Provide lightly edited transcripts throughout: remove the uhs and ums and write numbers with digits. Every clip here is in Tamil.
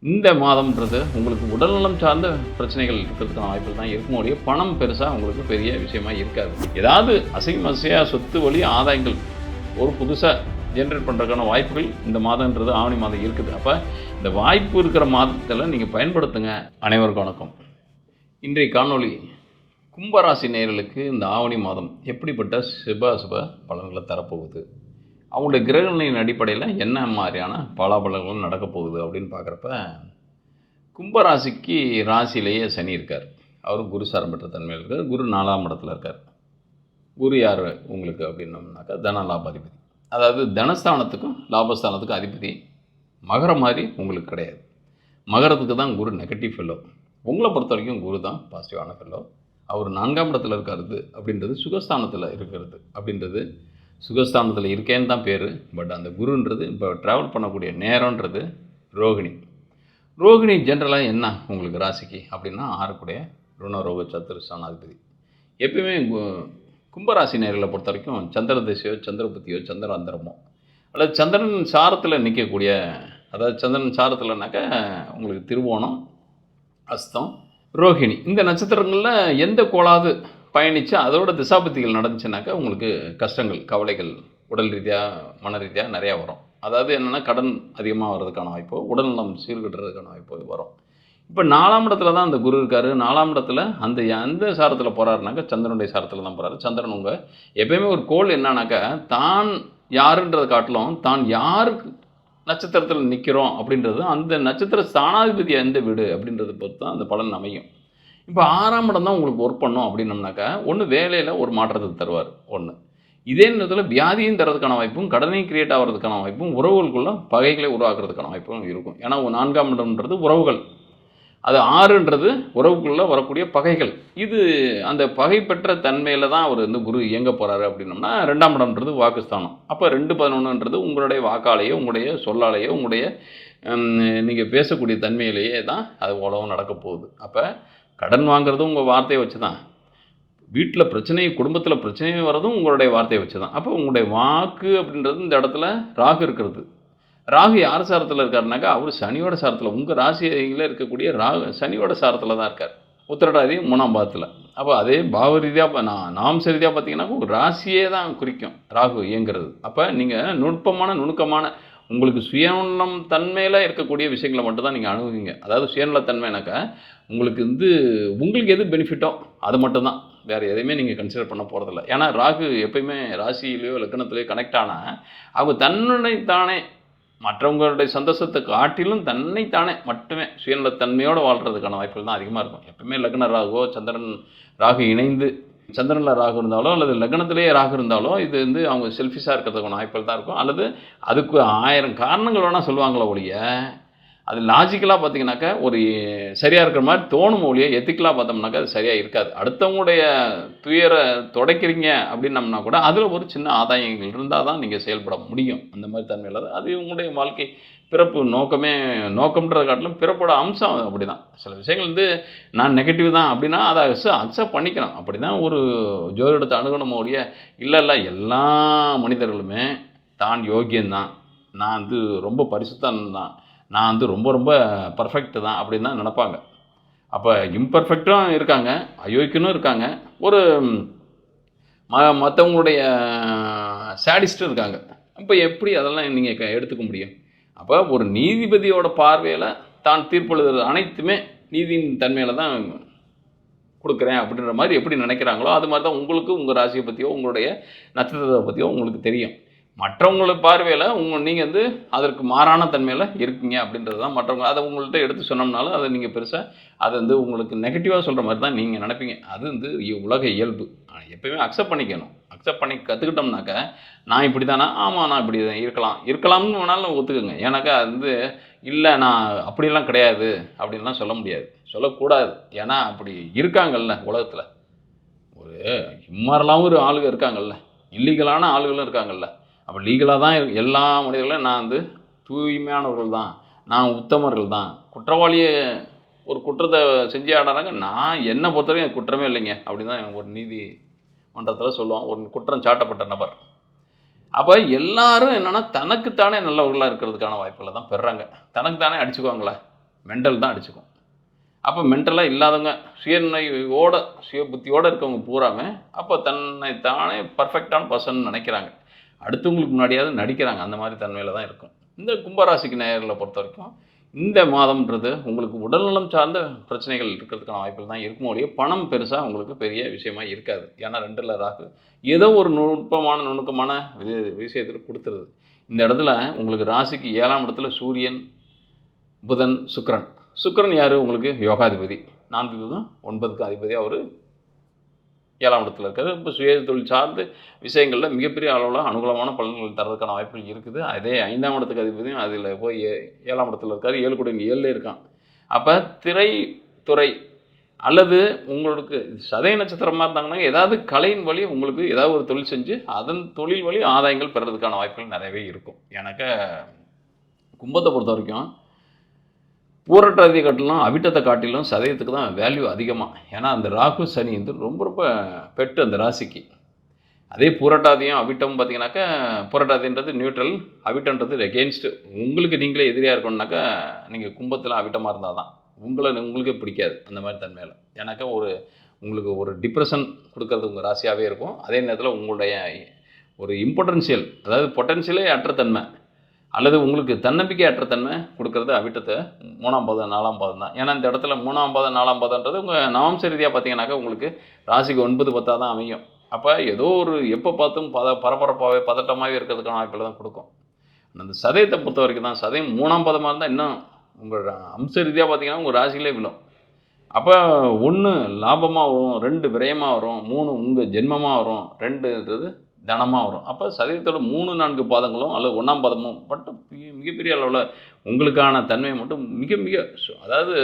இந்த மாதம்ன்றது உங்களுக்கு உடல்நலம் சார்ந்த பிரச்சனைகள் இருக்கிறதுக்கான வாய்ப்புகள் தான் இருக்குமோ ஒழிய பணம் பெருசாக உங்களுக்கு பெரிய விஷயமா இருக்காது. ஏதாவது அசையும் அசையா சொத்து வழி ஆதாயங்கள் ஒரு புதுசாக ஜென்ரேட் பண்ணுறதுக்கான வாய்ப்புகள் இந்த மாதம்ன்றது ஆவணி மாதம் இருக்குது. அப்போ இந்த வாய்ப்பு இருக்கிற மாதத்தில் நீங்கள் பயன்படுத்துங்க. அனைவருக்கும் வணக்கம். இன்றைய காணொளி கும்பராசி நேயர்களுக்கு இந்த ஆவணி மாதம் எப்படிப்பட்ட சுப பலன்களை தரப்போகுது, அவங்களுடைய கிரகங்களின் அடிப்படையில் என்ன மாதிரியான பலாபலன்கள் நடக்க போகுது அப்படின்னு பார்க்குறப்ப, கும்பராசிக்கு ராசியிலேயே சனி இருக்கார். அவர் குரு சாரம் பெற்ற தன்மையில் இருக்கார். குரு 4ஆம் இடத்துல இருக்கார். குரு யார் உங்களுக்கு அப்படின்னோம்னாக்கா தன லாபாதிபதி. அதாவது தனஸ்தானத்துக்கும் லாபஸ்தானத்துக்கும் அதிபதி. மகரம் மாதிரி உங்களுக்கு கிடையாது. மகரத்துக்கு தான் குரு நெகட்டிவ் ஃபெல்லோ. உங்களை பொறுத்த வரைக்கும் குரு தான் பாசிட்டிவான ஃபெல்லோ. அவர் 4ஆம் இடத்துல இருக்கிறது அப்படின்றது சுகஸ்தானத்தில் இருக்கிறது அப்படின்றது, சுகஸ்தானத்தில் இருக்கேன்னு தான் பேர். பட் அந்த குருன்றது இப்போ ட்ராவல் பண்ணக்கூடிய நேரன்றது ரோகிணி. ரோகிணி ஜென்ரலாக என்ன உங்களுக்கு ராசிக்கு அப்படின்னா 6 ருணரோக சத்துருஸ்தானாதிபதி. எப்பயுமே கும்பராசி நேர்களை பொறுத்த வரைக்கும் சந்திர திசையோ சந்திர புத்தியோ சந்திர அந்தரமோ அல்லது சந்திரன் சாரத்தில் நிற்கக்கூடிய, அதாவது சந்திரன் சாரத்தில்னாக்கா உங்களுக்கு திருவோணம், அஸ்தம், ரோகிணி இந்த நட்சத்திரங்களில் எந்த கோளாவது பயணித்து அதோட திசாபத்திகள் நடந்துச்சுனாக்கா உங்களுக்கு கஷ்டங்கள், கவலைகள் உடல் ரீதியாக மன ரீதியாக நிறையா வரும். அதாவது என்னென்னா கடன் அதிகமாக வர்றதுக்கான வாய்ப்போ உடல்நலம் சீர்கட்டுறதுக்கான வாய்ப்போ வரும். இப்போ 4ஆம் இடத்துல தான் அந்த குரு இருக்கார். 4ஆம் இடத்துல அந்த சாரத்தில் போகிறாருனாக்கா சந்திரனுடைய சாரத்தில் தான் போகிறாரு. சந்திரன் உங்கள் எப்பயுமே ஒரு கோள் என்னன்னாக்கா தான் யாருன்றதை காட்டிலும் தான் யாருக்கு நட்சத்திரத்தில் நிற்கிறோம் அப்படின்றது அந்த நட்சத்திர ஸ்தானாதிபதி எந்த வீடு அப்படின்றத பொறுத்து தான் அந்த பலன் அமையும். இப்போ 6ஆம் இடம் தான் உங்களுக்கு ஒர்க் பண்ணோம் அப்படின்னோம்னாக்கா ஒன்று வேலையில் ஒரு மாற்றத்தை தருவார். ஒன்று இதே நேரத்தில் வியாதியும் தரதுக்கான வாய்ப்பும், கடனையும் கிரியேட் ஆகிறதுக்கான வாய்ப்பும், உறவுகளுக்குள்ள பகைகளை உருவாக்குறதுக்கான வாய்ப்பும் இருக்கும். ஏன்னா 4ஆம் இடம்ன்றது உறவுகள், அது 6ன்றது உறவுக்குள்ளே வரக்கூடிய பகைகள். இது அந்த பகை பெற்ற தன்மையில் தான் அவர் வந்து குரு இயங்க போகிறாரு அப்படின்னோம்னா 2ஆம் இடம்ன்றது வாக்குஸ்தானம். அப்போ 2-11ன்றது உங்களுடைய வாக்காலேயோ உங்களுடைய சொல்லாலேயோ உங்களுடைய நீங்கள் பேசக்கூடிய தன்மையிலேயே தான் அது உலகம் நடக்க போகுது. அப்போ கடன் வாங்குறதும் உங்கள் வார்த்தையை வச்சு தான், வீட்டில் பிரச்சனை, குடும்பத்தில் பிரச்சனை வர்றதும் உங்களுடைய வார்த்தையை வச்சு தான். அப்போ உங்களுடைய வாக்கு அப்படின்றது இந்த இடத்துல ராகு இருக்கிறது. ராகு யார் சாரத்தில் இருக்காருனாக்கா அவர் சனியோட சாரத்தில், உங்கள் ராசியில் இருக்கக்கூடிய ராகு சனியோட சாரத்தில் தான் இருக்கார். உத்திரட்டாதி 3ஆம் பாவத்தில். அப்போ அதே பாவ ரீதியாக நாம்ச ரீதியாக பார்த்தீங்கன்னா ஒரு ராசியே தான் குறிக்கும் ராகு இயங்கிறது. அப்போ நீங்கள் நுணுக்கமான உங்களுக்கு சுயநலம் தன்மையில் இருக்கக்கூடிய விஷயங்களை மட்டும் தான் நீங்கள் அணுகுவீங்க. அதாவது சுயநலத்தன்மைனாக்கா உங்களுக்கு உங்களுக்கு எது பெனிஃபிட்டோ அது மட்டும்தான், வேறு எதையுமே நீங்கள் கன்சிடர் பண்ண போகிறதில்ல. ஏன்னா ராகு எப்பயுமே ராசியிலையோ லக்னத்திலையோ கனெக்ட் ஆனால் அவங்க தன்னைத்தானே மற்றவங்களுடைய சந்தோஷத்தை காட்டிலும் தன்னைத்தானே மட்டுமே சுயநலத்தன்மையோடு வாழ்கிறதுக்கான வாய்ப்புகள் தான் அதிகமாக இருக்கும். எப்பவுமே லக்ன ராகுவோ சந்திரன் ராகு இணைந்து, சந்திரனில் ராகு இருந்தாலோ அல்லது லக்னத்திலேயே ராகு இருந்தாலோ இது அவங்க செல்ஃபிஷாக இருக்கிறதுக்கான வாய்ப்புகள் தான் இருக்கும். அல்லது அதுக்கு 1000 காரணங்கள் வேணால் சொல்லுவாங்களோ ஒழிய அது லாஜிக்கலாக பார்த்தீங்கன்னாக்கா ஒரு சரியாக இருக்கிற மாதிரி தோணும் ஒழிய எத்திக்கலாக பார்த்தோம்னாக்கா அது சரியாக இருக்காது. அடுத்தவங்களுடைய துயரை துடைக்கிறீங்க அப்படின்னம்னா கூட அதில் ஒரு சின்ன ஆதாயங்கள் இருந்தால் தான் நீங்கள் செயல்பட முடியும். அந்த மாதிரி தன்மையில் தான் அது உங்களுடைய வாழ்க்கை பிறப்பு நோக்கம்ன்றதை காட்டிலும் பிறப்போட அம்சம் அப்படி தான். சில விஷயங்கள் நான் நெகட்டிவ் தான் அப்படின்னா அதை அக்செப்ட் பண்ணிக்கணும். அப்படி தான் ஒரு ஜோதிடத்தை அணுகணும் ஒழிய இல்லை எல்லா மனிதர்களுமே தான் யோகியந்தான், நான் ரொம்ப பரிசுத்தம் தான், நான் ரொம்ப பர்ஃபெக்ட் தான் அப்படின்னு தான் நினப்பாங்க. அப்போ இம்பர்ஃபெக்டும் இருக்காங்க, அயோக்கியனும் இருக்காங்க, ஒரு மற்றவங்களுடைய சாடிஸ்ட்டும் இருக்காங்க. அப்போ எப்படி அதெல்லாம் நீங்கள் எடுத்துக்க முடியும்? அப்போ ஒரு நீதிபதியோட பார்வையில் தான் தீர்ப்பெழுதுறது அனைத்துமே நீதியின் தன்மையில் தான் கொடுக்குறேன் அப்படின்ற மாதிரி எப்படி நினைக்கிறாங்களோ அது மாதிரி தான் உங்களுக்கு உங்கள் ராசியை பற்றியோ உங்களுடைய நட்சத்திரத்தை பற்றியோ உங்களுக்கு தெரியும். மற்றவங்கள பார்வையில் நீங்கள் அதற்கு மாறான தன்மையில் இருக்கீங்க அப்படின்றது தான் மற்றவங்க அதை உங்கள்கிட்ட எடுத்து சொன்னோம்னாலும் அதை நீங்கள் பெருசாக அதை உங்களுக்கு நெகட்டிவாக சொல்கிற மாதிரி தான் நீங்கள் நினைப்பீங்க. அது உலக இயல்பு. எப்போயுமே அக்செப்ட் பண்ணிக்கணும். அக்செப்ட் பண்ணி கற்றுக்கிட்டோம்னாக்கா நான் இப்படி தானே, ஆமாம் நான் இப்படி இருக்கலாம்னு வேணாலும் ஒத்துக்குங்க. ஏன்னாக்கா இல்லை நான் அப்படிலாம் கிடையாது அப்படின்லாம் சொல்ல முடியாது, சொல்லக்கூடாது. ஏன்னா அப்படி இருக்காங்கல்ல உலகத்தில், ஒரு இம்மாரலாகவும் ஒரு ஆளுங்க இருக்காங்கல்ல, இல்லீகலான ஆளுகளும் இருக்காங்கல்ல. அப்போ லீகலாக தான் எல்லா மனிதர்களும் நான் தூய்மையானவர்கள் தான், நான் உத்தமர்கள் தான். குற்றவாளியை ஒரு குற்றத்தை செஞ்சு ஆடுறாங்க, நான் என்னை பொறுத்தவரைக்கும் குற்றமே இல்லைங்க அப்படின்னு தான் ஒரு நீதிமன்றத்தில் சொல்லுவான் ஒரு குற்றம் சாட்டப்பட்ட நபர். அப்போ எல்லாரும் என்னென்னா தனக்குத்தானே நல்லவர்களாக இருக்கிறதுக்கான வாய்ப்புகளை தான் பெறுறாங்க. தனக்குத்தானே அடிச்சுக்குவாங்களே, மெண்டல் தான் அடிச்சுக்கும். அப்போ மென்டலாக இல்லாதவங்க சுயநினைவோட சுய புத்தியோடு இருக்கவங்க பூராமே அப்போ தன்னை தானே பர்ஃபெக்டான பர்சன் நினைக்கிறாங்க, அடுத்தவங்களுக்கு முன்னாடியாவது நடிக்கிறாங்க. அந்த மாதிரி தன்மையில் தான் இருக்கும். இந்த கும்பராசிக்கு நேயர்களை பொறுத்த வரைக்கும் இந்த மாதம்ன்றது உங்களுக்கு உடல்நலம் சார்ந்த பிரச்சனைகள் இருக்கிறதுக்கான வாய்ப்புகள் தான் இருக்குமோ ஒழிய பணம் பெருசாக உங்களுக்கு பெரிய விஷயமா இருக்காது. ஏன்னா 2ல் ராகு ஏதோ ஒரு நுணுக்கமான விஷயத்தில் கொடுத்துருது. இந்த இடத்துல உங்களுக்கு ராசிக்கு 7ஆம் இடத்துல சூரியன், புதன், சுக்கிரன் யார் உங்களுக்கு யோகாதிபதி, 4க்கும் 9க்கும் அதிபதி, அவர் 7ஆம் இடத்துல இருக்காரு. இப்போ சுய தொழில் சார்ந்த விஷயங்களில் மிகப்பெரிய அளவில் அனுகூலமான பலன்கள் தரதுக்கான வாய்ப்புகள் இருக்குது. அதே 5ஆம் இடத்துக்கு அதிபதியும் அதில் போய் 7ஆம் இடத்துல இருக்கார், 7 கூட 7லே இருக்கான். அப்போ திரைத்துறை அல்லது உங்களுக்கு சதய நட்சத்திரமாக இருந்தாங்கன்னா ஏதாவது கலையின் வழி உங்களுக்கு ஏதாவது ஒரு தொழில் செஞ்சு அதன் தொழில் வழி ஆதாயங்கள் பெறதுக்கான வாய்ப்புகள் நிறையவே இருக்கும். எனக்கு கும்பத்தை பொறுத்த வரைக்கும் பூரட்டாதியை காட்டிலும் அவிட்டத்தை காட்டிலும் சதயத்துக்கு தான் வேல்யூ அதிகமாக. ஏன்னா அந்த ராகு சனி வந்து ரொம்ப பெட்டு அந்த ராசிக்கு. அதே பூரட்டாதியும் அவிட்டமும் பார்த்தீங்கன்னாக்கா பூரட்டாதின்றது நியூட்ரல், அவிட்டன்றது எகெயின்ஸ்ட்டு. உங்களுக்கு நீங்களே எதிரியாக இருக்கணும்னாக்கா நீங்கள் கும்பத்தில் அவிட்டமாக இருந்தால் தான் உங்களுக்கே பிடிக்காது அந்த மாதிரி தன்மையில். ஏன்னாக்கா உங்களுக்கு ஒரு டிப்ரெஷன் கொடுக்கறது உங்கள் ராசியாகவே இருக்கும். அதே நேரத்தில் உங்களுடைய ஒரு இம்பார்ட்டன்ஷியல், அதாவது பொட்டன்ஷியலே அற்ற தன்மை அல்லது உங்களுக்கு தன்னம்பிக்கை அற்ற தன்மை கொடுக்கறது அவிட்டத்தை 3ஆம் பாதம் 4ஆம் பாதம் தான். ஏன்னா இந்த இடத்துல 3ஆம் பாதம் 4ஆம் பாதம்ன்றது உங்கள் நவம்ச ரீதியாக பார்த்தீங்கன்னாக்கா உங்களுக்கு ராசிக்கு 9 10 தான் அமையும். அப்போ ஏதோ ஒரு எப்போ பார்த்தும் பரபரப்பாகவே பதட்டமாகவே இருக்கிறதுக்கான வாய்ப்பில் தான் கொடுக்கும். அந்த சதயத்தை பொறுத்த வரைக்கும் தான் சதயம் 3ஆம் பாதமாக இருந்தால் இன்னும் உங்கள் அம்ச ரீதியாக பார்த்தீங்கன்னா உங்கள் ராசியிலே விழும். அப்போ 1 லாபமாக வரும், 2 விரயமாக வரும், 3 உங்கள் ஜென்மமாக வரும், 2ன்றது தனமாக வரும். அப்போ சதயத்தோட 3 4 பாதங்களும் அல்லது 1ஆம் பாதமும் மட்டும் மிகப்பெரிய அளவில் உங்களுக்கான தன்மையை மட்டும் மிக அதாவது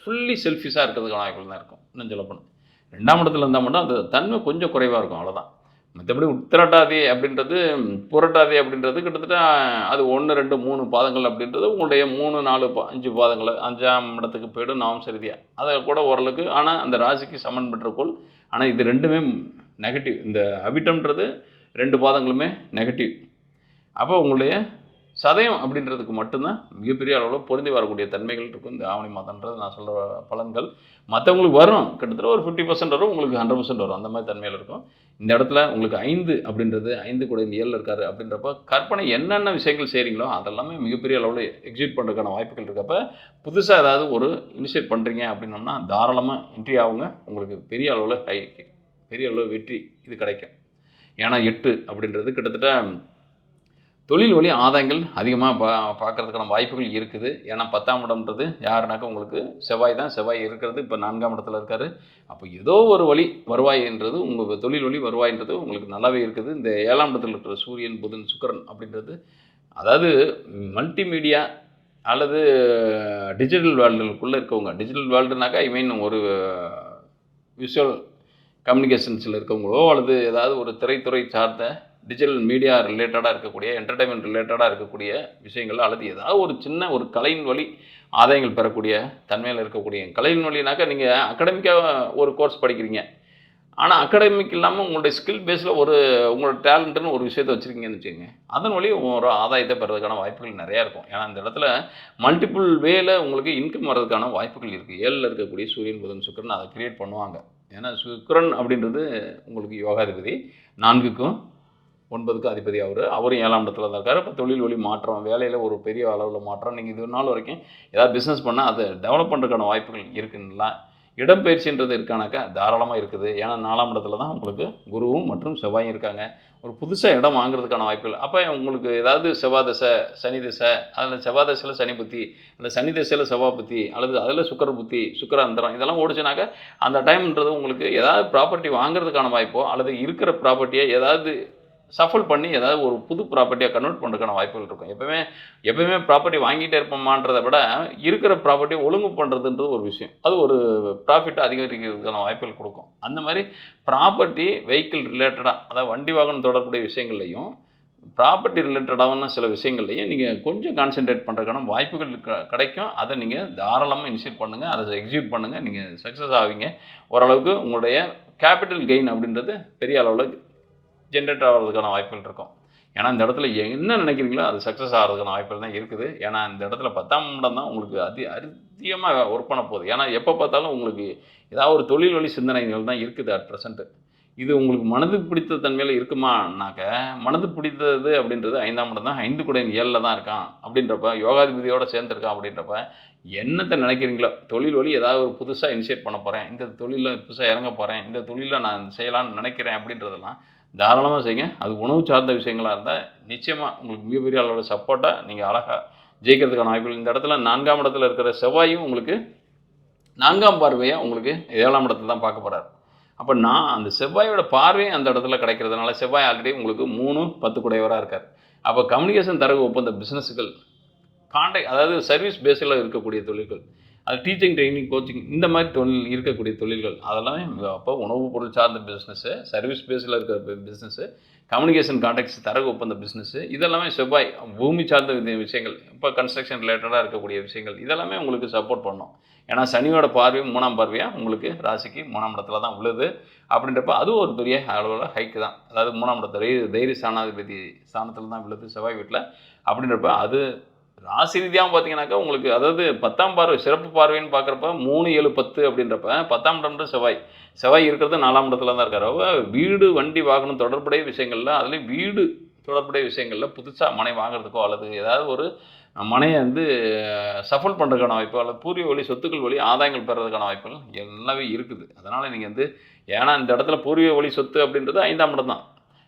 ஃபுல்லி செல்ஃபிஷாக இருக்கிறதுக்கான வாய்ப்புகள் தான் இருக்கும். இன்னும் சொல்லப்போனால் 2ஆம் இடத்துல இருந்தால் மட்டும் அந்த தன்மை கொஞ்சம் குறைவாக இருக்கும், அவ்வளோதான். மற்றபடி உத்திரட்டாதி அப்படின்றது புரட்டாதி அப்படின்றது கிட்டத்தட்ட அது 1 2 3 பாதங்கள் அப்படின்றது உங்களுடைய 3 4 5 பாதங்கள் 5ஆம் இடத்துக்கு போய்டும் நவம்ச ரீதியாக. அதை கூட ஓரளவுக்கு, ஆனால் அந்த ராசிக்கு சமன் பெற்றக்கோள். ஆனால் இது ரெண்டுமே நெகட்டிவ். இந்த அவிட்டம்ன்றது 2 பாதங்களுமே நெகட்டிவ். அப்போ உங்களுடைய சதயம் அப்படின்றதுக்கு மட்டும்தான் மிகப்பெரிய அளவில் பொருந்தி வரக்கூடிய தன்மைகள் இருக்கும் இந்த ஆவணி மாதம்ன்றது நான் சொல்கிற பலன்கள். மற்றவங்களுக்கு வரும், கிட்டத்தட்ட ஒரு 50% வரும், உங்களுக்கு 100% வரும், அந்த மாதிரி தன்மையில் இருக்கும். இந்த இடத்துல உங்களுக்கு 5 அப்படின்றது 5 கூட 7 இருக்காரு அப்படின்றப்ப கற்பனை என்னென்ன விஷயங்கள் செய்கிறீங்களோ அதெல்லாமே மிகப்பெரிய அளவில் எக்ஸிக்யூட் பண்ணுறதுக்கான வாய்ப்புகள் இருக்கப்போ புதுசாக ஏதாவது ஒரு இனிஷியேட் பண்ணுறீங்க அப்படின்னோம்னா தாராளமாக என்ட்ரி ஆகுங்க. உங்களுக்கு பெரிய அளவில் வெற்றி இது கிடைக்கும். ஏன்னா 8 அப்படின்றது கிட்டத்தட்ட தொழில் வழி ஆதாயங்கள் அதிகமாக பார்க்குறதுக்கான வாய்ப்புகள் இருக்குது. ஏன்னா 10ஆம் இடம்ன்றது யாருனாக்கா உங்களுக்கு செவ்வாய் தான். செவ்வாய் இருக்கிறது இப்போ 4ஆம் இடத்துல இருக்கார். அப்போ ஏதோ ஒரு வழி வருவாயின்றது உங்கள் தொழில் வழி வருவாயின்றது உங்களுக்கு நல்லாவே இருக்குது. இந்த 7ஆம் இடத்துல இருக்கிற சூரியன், புதன், சுக்கிரன் அப்படின்றது அதாவது மல்டிமீடியா அல்லது டிஜிட்டல் வேர்ல்டுக்குள்ளே இருக்கவங்க. டிஜிட்டல் வேர்ல்டுனாக்கா ஒரு விஷுவல் கம்யூனிகேஷன்ஸில் இருக்கவங்களோ அல்லது ஏதாவது ஒரு திரைத்துறை சார்ந்த டிஜிட்டல் மீடியா ரிலேட்டடாக இருக்கக்கூடிய என்டர்டைன்மெண்ட் ரிலேட்டடாக இருக்கக்கூடிய விஷயங்கள் அல்லது ஏதாவது ஒரு சின்ன ஒரு கலையின் வழி ஆதாயங்கள் பெறக்கூடிய தன்மையில் இருக்கக்கூடிய கலையின் வழினாக்கா நீங்கள் அகாடமிக்காக ஒரு கோர்ஸ் படிக்கிறீங்க, ஆனால் அகாடமிக் இல்லாமல் உங்களுடைய ஸ்கில் பேஸில் உங்களோட டேலண்ட்டுன்னு ஒரு விஷயத்தை வச்சுருக்கீங்கன்னு வச்சுக்கோங்க, அதன் வழி ஒரு ஆதாயத்தை பெறதுக்கான வாய்ப்புகள் நிறையா இருக்கும். ஏன்னா இந்த இடத்துல மல்டிபிள் வேல உங்களுக்கு இன்கம் வர்றதுக்கான வாய்ப்புகள் இருக்குது. 7ல் இருக்கக்கூடிய சூரியன், புதன், சுக்கிரன் அதை கிரியேட் பண்ணுவாங்க. ஏன்னா சுக்கிரன் அப்படின்றது உங்களுக்கு யோகாதிபதி, 4க்கும் 9க்கும் அதிபதி அவரும் 7ஆம் இடத்துல தான் இருக்கார். இப்போ தொழில் வழி மாற்றம், வேலையில் ஒரு பெரிய அளவில் மாற்றம். நீங்கள் இது நாள் வரைக்கும் ஏதாவது பிஸ்னஸ் பண்ணால் அதை டெவலப் பண்ணுறதுக்கான வாய்ப்புகள் இருக்குங்களா? இடம்பெயர்ச்சின்றது இருக்கானாக்கா தாராளமாக இருக்குது. ஏன்னா 4ஆம் இடத்துல தான் உங்களுக்கு குருவும் மற்றும் செவ்வாயும் இருக்காங்க. ஒரு புதுசாக இடம் வாங்குறதுக்கான வாய்ப்புகள். அப்போ உங்களுக்கு ஏதாவது செவ்வாய் தசை, சனி தசை, அதில் செவ்வாய் தசையில் சனி புத்தி, அந்த சனி தசையில் செவ்வாய் புத்தி அல்லது அதில் சுக்கர புத்தி, சுக்கராந்திரம் இதெல்லாம் ஓடிச்சுனாக்கா அந்த டைம்ன்றது உங்களுக்கு ஏதாவது ப்ராப்பர்ட்டி வாங்குறதுக்கான வாய்ப்போ அல்லது இருக்கிற ப்ராப்பர்ட்டியை ஏதாவது சஃபல் பண்ணி ஏதாவது ஒரு புது ப்ராப்பர்ட்டியாக கன்வெர்ட் பண்ணுறதுக்கான வாய்ப்புகள் இருக்கும். எப்போயுமே ப்ராப்பர்ட்டி வாங்கிட்டே இருப்போமான்றதை விட இருக்கிற ப்ராப்பர்ட்டியை ஒழுங்கு பண்ணுறதுன்றது ஒரு விஷயம். அது ஒரு ப்ராஃபிட்டை அதிகரிக்கிறதுக்கான வாய்ப்புகள் கொடுக்கும். அந்த மாதிரி ப்ராப்பர்ட்டி வெஹிக்கிள் ரிலேட்டடாக, அதாவது வண்டி வாகனம் தொடர்புடைய விஷயங்கள்லையும் ப்ராப்பர்ட்டி ரிலேட்டடான சில விஷயங்கள்லையும் நீங்கள் கொஞ்சம் கான்சென்ட்ரேட் பண்ணுறதுக்கான வாய்ப்புகள் கிடைக்கும். அதை நீங்கள் தாராளமாக இனிஷியேட் பண்ணுங்கள், அதை எக்ஸிக்யூட் பண்ணுங்கள், நீங்கள் சக்ஸஸ் ஆவீங்க. ஓரளவுக்கு உங்களுடைய கேபிட்டல் கெயின் அப்படின்றது பெரிய அளவில் ஜென்ரேட் ஆகிறதுக்கான வாய்ப்புகள் இருக்கும். ஏன்னா இந்த இடத்துல என்ன நினைக்கிறீங்களோ அது சக்ஸஸ் ஆகிறதுக்கான வாய்ப்புகள் தான் இருக்குது. ஏன்னா இந்த இடத்துல 10ஆம் இடம் தான் உங்களுக்கு அதிகமாக ஒர்க் பண்ண போகுது. ஏன்னா எப்போ பார்த்தாலும் உங்களுக்கு ஏதாவது ஒரு தொழில் வழி சிந்தனைகள் தான் இருக்குது அட் ப்ரெசென்ட்டு. இது உங்களுக்கு மனதுக்கு பிடித்த தன்மையில் இருக்குமானாக்க, மனது பிடித்தது அப்படின்றது 5ஆம் இடம் தான். 5 குடையன் 7ல் தான் இருக்கான் அப்படின்றப்ப, யோகாதிபதியோடு சேர்ந்துருக்கான் அப்படின்றப்ப, என்னத்தை நினைக்கிறீங்களோ தொழில் வழி ஏதாவது ஒரு புதுசாக இனிஷியேட் பண்ண போகிறேன், இந்த தொழிலில் புதுசாக இறங்க போகிறேன், இந்த தொழிலில் நான் செய்யலாம்னு நினைக்கிறேன் அப்படின்றதெல்லாம் தாராளமாக செய்யுங்க. அது உணவு சார்ந்த விஷயங்களாக இருந்தால் நிச்சயமாக உங்களுக்கு மிகப்பெரிய அளவோட சப்போர்ட்டாக நீங்கள் அழகாக ஜெயிக்கிறதுக்கான வாய்ப்புகள். இந்த இடத்துல 4ஆம் இடத்துல இருக்கிற செவ்வாயும் உங்களுக்கு 4ஆம் பார்வையாக உங்களுக்கு 7ஆம் இடத்துல தான் பார்க்க போகிறார். அப்போ நான் அந்த செவ்வாயோட பார்வையும் அந்த இடத்துல கிடைக்கிறதுனால, செவ்வாய் ஆல்ரெடி உங்களுக்கு 3, 10 குடையவராக இருக்கார். அப்போ கம்யூனிகேஷன் தரகு ஒப்பந்த பிஸ்னஸுகள், அதாவது சர்வீஸ் பேஸில் இருக்கக்கூடிய தொழில்கள், அது டீச்சிங், ட்ரைனிங், கோச்சிங் இந்த மாதிரி தொழில் இருக்கக்கூடிய தொழில்கள் அதெல்லாமே அப்போ உணவுப் பொருள் சார்ந்த பிஸ்னஸ்ஸு, சர்வீஸ் பேஸில் இருக்கிற பிஸ்னஸ்ஸு, கம்யூனிகேஷன் கான்டாக்ட்ஸ் தரகு ஒப்பந்த பிஸ்னஸ்ஸு, இதெல்லாமே செவ்வாய் பூமி சார்ந்த விஷயங்கள், இப்போ கன்ஸ்ட்ரக்ஷன் ரிலேட்டடாக இருக்கக்கூடிய விஷயங்கள் இதெல்லாமே உங்களுக்கு சப்போர்ட் பண்ணும். ஏன்னா சனியோட பார்வையும் 3ஆம் பார்வையாக உங்களுக்கு ராசிக்கு 3ஆம் இடத்துல தான் உள்ளது. அப்படின்றப்ப அதுவும் ஒரு பெரிய அளவில் ஹைக்கு தான். அதாவது 3ஆம் இடத்துல தைரிய ஸ்தானாதிபதி ஸ்தானத்தில் தான் உள்ளது செவ்வாய் வீட்டில். அப்படின்றப்ப அது ராசி ரீதியாகவும் பார்த்தீங்கன்னாக்கா உங்களுக்கு, அதாவது 10ஆம் பார்வை சிறப்பு பார்வைன்னு பார்க்குறப்ப 3, 7, 10 அப்படின்றப்ப 10ஆம் இடம்ன்ற செவ்வாய் இருக்கிறது 4ஆம் இடத்துல தான் இருக்கார். வீடு, வண்டி, வாகனம் தொடர்புடைய விஷயங்களில், அதுலேயும் வீடு தொடர்புடைய விஷயங்களில் புதுசாக மனை வாங்குறதுக்கோ அல்லது ஏதாவது ஒரு மனையை சஃபல் பண்ணுறதுக்கான வாய்ப்பு, அல்லது பூர்வீக வழி சொத்துக்கள் வழி ஆதாயங்கள் பெறதுக்கான வாய்ப்புகள் எல்லாமே இருக்குது. அதனால் நீங்கள் ஏன்னா இந்த இடத்துல பூர்வீக வழி சொத்து அப்படின்றது 5ஆம் இடம் தான்.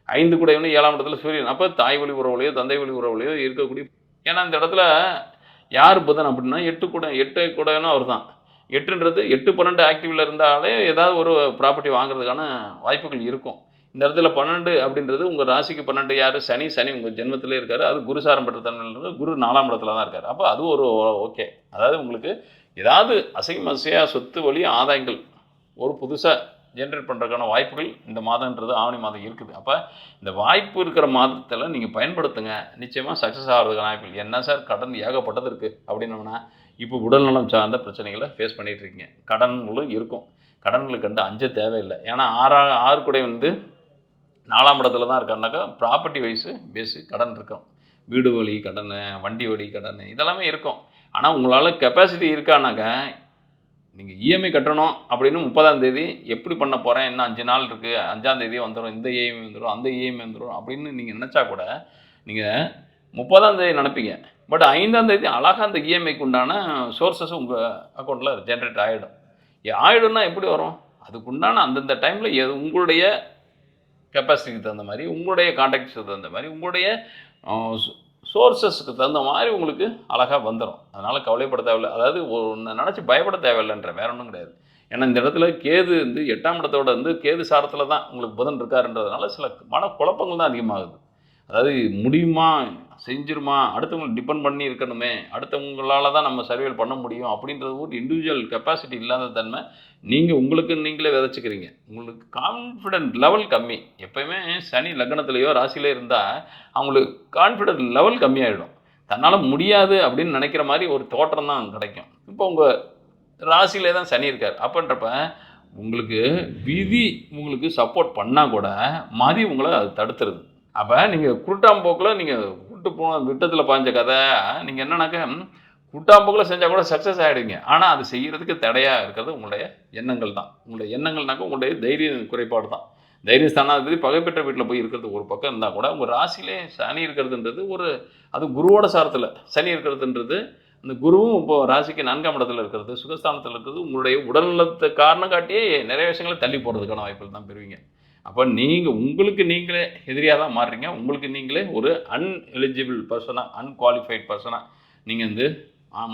5 குடையவனு 7ஆம் இடத்துல சூரியன். அப்போ தாய் வழி உறவுலையோ தந்தை வழி உறவுலையோ இருக்கக்கூடிய, ஏன்னா இந்த இடத்துல யார் புதன் அப்படின்னா 8 குடையனும் அவர் தான். 8ன்றது 8, 12 ஆக்டிவில் இருந்தாலே ஏதாவது ஒரு ப்ராப்பர்ட்டி வாங்குறதுக்கான வாய்ப்புகள் இருக்கும். இந்த இடத்துல 12 அப்படின்றது உங்கள் ராசிக்கு 12 யார்? சனி உங்கள் ஜென்மத்திலே இருக்கார். அது குருசாரம் பெற்ற தன்மையில் குரு 4ஆம் இடத்துல தான் இருக்கார். அப்போ அது ஒரு ஓகே. அதாவது உங்களுக்கு ஏதாவது அசையும் அசையாக சொத்து வழி ஆதாயங்கள் ஒரு புதுசாக ஜென்ரேட் பண்ணுறதுக்கான வாய்ப்புகள் இந்த மாதன்றது ஆவணி மாதம் இருக்குது. அப்போ இந்த வாய்ப்பு இருக்கிற மாதத்தில் நீங்கள் பயன்படுத்துங்க. நிச்சயமாக சக்ஸஸ் ஆகிறதுக்கான வாய்ப்புகள். என்ன சார் கடன் ஏகப்பட்டது இருக்குது அப்படின்னோம்னா, இப்போ உடல்நலம் சார்ந்த பிரச்சனைகளை ஃபேஸ் பண்ணிகிட்டு இருக்கீங்க. கடன்களும் இருக்கும். கடன்களுக்கு அஞ்ச தேவையில்லை. ஏன்னா 6 குடை 4ஆம் இடத்துல தான் இருக்காருனாக்கா ப்ராப்பர்ட்டி வைஸு பேஸு கடன் இருக்கும். வீடு வழி கடன், வண்டி வழி கடன் இதெல்லாமே இருக்கும். ஆனால் உங்களால் கெப்பாசிட்டி இருக்கானாக்கா நீங்கள் இஎம்ஐ கட்டணும் அப்படின்னு 30ஆம் தேதி எப்படி பண்ண போகிறேன், இன்னும் 5 நாள் இருக்குது, 5ஆம் தேதி வந்துடும், இந்த இஎம்ஐ வந்துடும், அந்த இஎம்ஐ வந்துடும் அப்படின்னு நீங்கள் நினச்சா கூட நீங்கள் 30ஆம் தேதி நினைப்பீங்க. பட் 5ஆம் தேதி அழகாக அந்த இஎம்ஐக்கு உண்டான சோர்ஸஸ் உங்கள் அக்கௌண்ட்டில் ஜென்ரேட் ஆகிடும்னா எப்படி வரும்? அதுக்குண்டான அந்தந்த டைமில் உங்களுடைய கெப்பாசிட்டிக்கு தகுந்த மாதிரி, உங்களுடைய கான்டாக்ட்ஸுக்கு தகுந்த மாதிரி, உங்களுடைய சோர்ஸஸ்க்கு தகுந்த மாதிரி உங்களுக்கு அழகாக வந்துடும். அதனால் கவலைப்பட தேவையில்லை. அதாவது ஒன்று நினச்சி பயப்பட தேவையில்லைன்ற வேற ஒன்றும் கிடையாது. ஏன்னா இந்த இடத்துல கேது 8ஆம் இடத்தோட கேது சாரத்தில் தான் உங்களுக்கு புதன் இருக்காருன்றதுனால சில மனக்குழப்பங்கள் தான் அதிகமாகுது. அதாவது முடியுமா, செஞ்சிருமா, அடுத்தவங்களை டிபெண்ட் பண்ணி இருக்கணுமே, அடுத்தவங்களால தான் நம்ம சர்வைவல் பண்ண முடியும் அப்படின்றது ஒரு இண்டிவிஜுவல் கெப்பாசிட்டி இல்லாத தன்மை நீங்கள் உங்களுக்கு நீங்களே விதைச்சிக்கிறீங்க. உங்களுக்கு கான்ஃபிடென்ட் லெவல் கம்மி. எப்போயுமே சனி லக்னத்துலேயோ ராசியிலே இருந்தால் அவங்களுக்கு கான்ஃபிடென்ட் லெவல் கம்மியாகிடும். தன்னால் முடியாது அப்படின்னு நினைக்கிற மாதிரி ஒரு தோற்றம் தான் கிடைக்கும். இப்போ உங்கள் ராசியிலே தான் சனி இருக்கார். அப்படின்றப்ப உங்களுக்கு விதி உங்களுக்கு சப்போர்ட் பண்ணால் கூட மதி உங்களை அது தடுத்துருது. அப்போ நீங்கள் குருட்டாம்போக்கில் நீங்கள் கூட்டு போன விட்டத்தில் பாய்ஞ்ச கதை, நீங்கள் என்னன்னாக்கா குட்டாம்போக்கில் செஞ்சால் கூட சக்ஸஸ் ஆகிடுவீங்க. ஆனால் அது செய்கிறதுக்கு தடையாக இருக்கிறது உங்களுடைய எண்ணங்கள் தான். உங்களுடைய எண்ணங்கள்னாக்கா உங்களுடைய தைரிய குறைபாடு தான். தைரிய ஸ்தானாதிபதி பகைப்பெற்ற வீட்டில் போய் இருக்கிறது ஒரு பக்கம் இருந்தால் கூட உங்கள் ராசியிலே சனி இருக்கிறதுன்றது அது குருவோட சாரத்தில் சனி இருக்கிறதுன்றது, அந்த குருவும் இப்போ ராசிக்கு 4ஆம் இடத்துல இருக்கிறது, சுகஸ்தானத்தில் இருக்கிறது, உங்களுடைய உடல்நலத்தை காரணம் காட்டியே நிறைய விஷயங்களை தள்ளி போடுறதுக்கான வாய்ப்புகள் தான் பெறுவீங்க. அப்போ நீங்கள் உங்களுக்கு நீங்களே எதிரியாக தான் மாறுறீங்க. உங்களுக்கு நீங்களே ஒரு அன்எலிஜிபிள் பர்சனாக, அன்குவாலிஃபைட் பர்சனாக நீங்கள்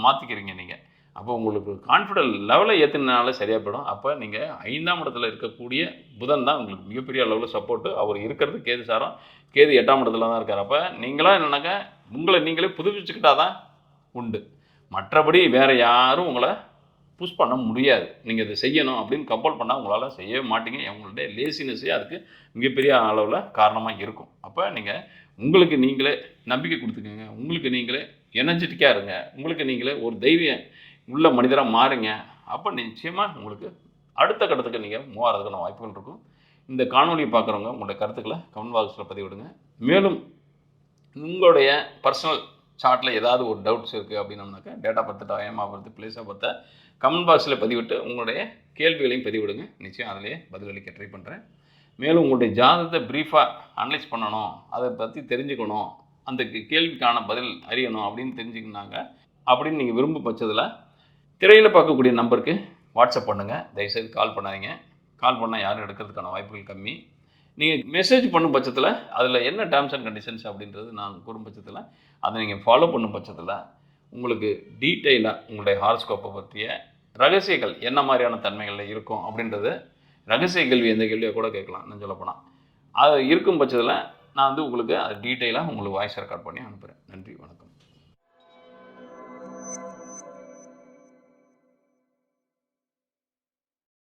மாற்றிக்கிறீங்க நீங்கள். அப்போ உங்களுக்கு கான்ஃபிடென்ட் லெவலை ஏற்றினாலே சரியாக போயிடும். அப்போ நீங்கள் 5ஆம் இடத்துல இருக்கக்கூடிய புதன் தான் உங்களுக்கு மிகப்பெரிய அளவில் சப்போர்ட்டு. அவர் இருக்கிறது கேது சாரம். கேது 8ஆம் இடத்துல தான் இருக்கார். அப்போ நீங்களாம் என்னன்னாக்கா உங்களை நீங்களே புதுப்பிச்சுக்கிட்டா தான் உண்டு. மற்றபடி வேறு யாரும் உங்களை புஷ் பண்ண முடியாது. நீங்கள் இதை செய்யணும் அப்படின்னு கம்பல் பண்ணால் உங்களால் செய்யவே மாட்டீங்க. உங்களுடைய லேசினஸ்ஸே அதுக்கு மிகப்பெரிய அளவில் காரணமாக இருக்கும். அப்போ நீங்கள் உங்களுக்கு நீங்களே நம்பிக்கை கொடுத்துக்கோங்க. உங்களுக்கு நீங்களே எனர்ஜெட்டிக்காக இருங்க. உங்களுக்கு நீங்களே ஒரு தைரியம் உள்ள மனிதராக மாறுங்க. அப்போ நிச்சயமாக உங்களுக்கு அடுத்த கட்டத்துக்கு நீங்கள் மூவ் ஆகிறதுக்கான வாய்ப்புகள் இருக்கும். இந்த காணொலியை பார்க்குறவங்க உங்களுடைய கருத்துக்களை கமெண்ட் பாக்ஸில் பதிவிடுங்க. மேலும் உங்களுடைய பர்சனல் சார்ட்டில் ஏதாவது ஒரு டவுட்ஸ் இருக்குது அப்படின்னோம்னாக்கா date of birth, time of birth, place of பர்த்தை கமெண்ட் பாக்ஸில் பதிவிட்டு உங்களுடைய கேள்விகளையும் பதிவிடுங்க. நிச்சயம் அதிலேயே பதிலளிக்க ட்ரை பண்ணுறேன். மேலும் உங்களுடைய ஜாதகத்தை ப்ரீஃபாக அனலைஸ் பண்ணணும், அதை பற்றி தெரிஞ்சுக்கணும், அந்த கேள்விக்கான பதில் அறியணும் அப்படின்னு தெரிஞ்சுக்கினாங்க அப்படின்னு நீங்கள் விரும்பும் பட்சத்தில் திரையில் பார்க்கக்கூடிய நம்பருக்கு வாட்ஸ்அப் பண்ணுங்கள். தயவுசெய்து கால் பண்ணாதீங்க. கால் பண்ணால் யாரும் எடுக்கிறதுக்கான வாய்ப்புகள் கம்மி. நீங்கள் மெசேஜ் பண்ணும் பட்சத்தில் அதில் என்ன டேர்ம்ஸ் அண்ட் கண்டிஷன்ஸ் அப்படின்றது நான் கூறும் பட்சத்தில் அதை நீங்கள் ஃபாலோ பண்ணும் பட்சத்தில் உங்களுக்கு டீட்டெயிலாக உங்களுடைய ஹாரோஸ்கோப்பை பற்றிய ரகசியங்கள் என்ன மாதிரியான தன்மைகளில் இருக்கும் அப்படின்றது ரகசிய கேள்வி, எந்த கேள்வியை கூட கேட்கலாம். நான் சொல்லப்போனால் அது இருக்கும் பட்சத்தில் நான் உங்களுக்கு அது டீட்டெயிலாக உங்களுக்கு வாய்ஸ் ரெக்கார்ட் பண்ணி அனுப்புகிறேன். நன்றி, வணக்கம்.